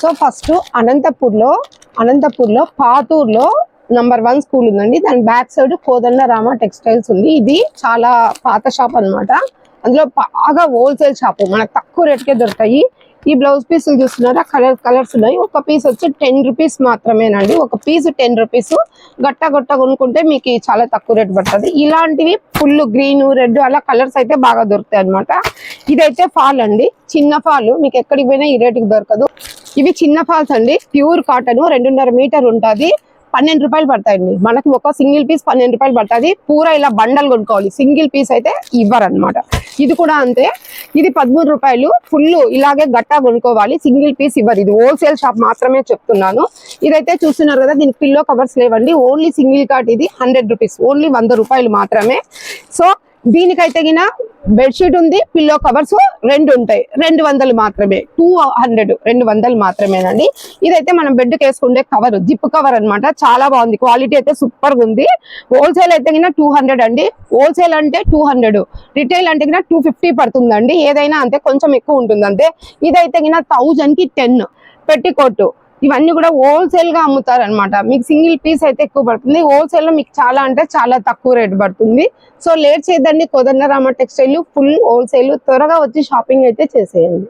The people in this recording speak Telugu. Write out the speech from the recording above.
సో ఫస్ట్ అనంతపూర్లో పాతూరులో నంబర్ 1 స్కూల్ ఉందండి. దాని బ్యాక్ సైడ్ కోదండరామ టెక్స్టైల్స్ ఉంది. ఇది చాలా పాత షాప్ అన్నమాట. అందులో బాగా హోల్సేల్ షాప్, మనకు తక్కువ రేట్కే దొరుకుతాయి. ఈ బ్లౌజ్ పీసులు చూస్తున్నారా, కలర్స్ ఉన్నాయి. ఒక పీస్ వచ్చి 10 రూపీస్ మాత్రమేనండి. ఒక పీస్ 10 రూపీస్. గట్ట కొనుక్కుంటే మీకు చాలా తక్కువ రేట్ పడుతుంది. ఇలాంటివి ఫుల్ గ్రీన్, రెడ్ అలా కలర్స్ అయితే బాగా దొరుకుతాయి అనమాట. ఇదైతే ఫాల్ అండి, చిన్న ఫాల్. మీకు ఎక్కడికి పోయినా ఈ రేటుకి దొరకదు. ఇవి చిన్న ఫాల్స్ అండి, ప్యూర్ కాటన్, 2.5 మీటర్ ఉంటుంది. 12 రూపాయలు పడతాయండి. మనకి ఒక సింగిల్ పీస్ 12 రూపాయలు పడుతుంది. పూరా ఇలా బండల్ కొనుక్కోవాలి, సింగిల్ పీస్ అయితే ఇవ్వరనమాట. ఇది కూడా అంతే, ఇది 13 రూపాయలు. ఫుల్ ఇలాగే గట్టా కొనుక్కోవాలి, సింగిల్ పీస్ ఇవ్వరు. ఇది హోల్సేల్ షాప్ మాత్రమే చెప్తున్నాను. ఇదైతే చూస్తున్నారు కదా, దీనికి పిల్లో కవర్స్ లేవండి. ఓన్లీ సింగిల్ కాట్, ఇది 100 రూపీస్, ఓన్లీ 100 రూపాయలు మాత్రమే. సో దీనికైతే గిన బెడ్షీట్ ఉంది, పిల్లో కవర్స్ 2 ఉంటాయి. 200 మాత్రమే, 200 మాత్రమేనండి. ఇదైతే మనం బెడ్ వేసుకుంటే కవర్, జిప్ కవర్ అన్నమాట. చాలా బాగుంది, క్వాలిటీ అయితే సూపర్ గా ఉంది. హోల్సేల్ అయితే గిన 200 అండి. హోల్సేల్ అంటే 200, రిటైల్ అంటే గిన 250 పడుతుందండి. ఏదైనా అంతే, కొంచెం ఎక్కువ ఉంటుంది అంతే. ఇదైతే గిన 1000 కి 10 పెట్టికోట్. ఇవన్నీ కూడా హోల్సేల్ గా అమ్ముతారు అనమాట. మీకు సింగిల్ పీస్ అయితే ఎక్కువ పడుతుంది, హోల్సేల్ లో మీకు చాలా అంటే చాలా తక్కువ రేట్ పడుతుంది. సో లేట్ చేయదండి, కోదండరామ టెక్స్టైల్ ఫుల్ హోల్సేల్. త్వరగా వచ్చి షాపింగ్ అయితే చేసేయండి.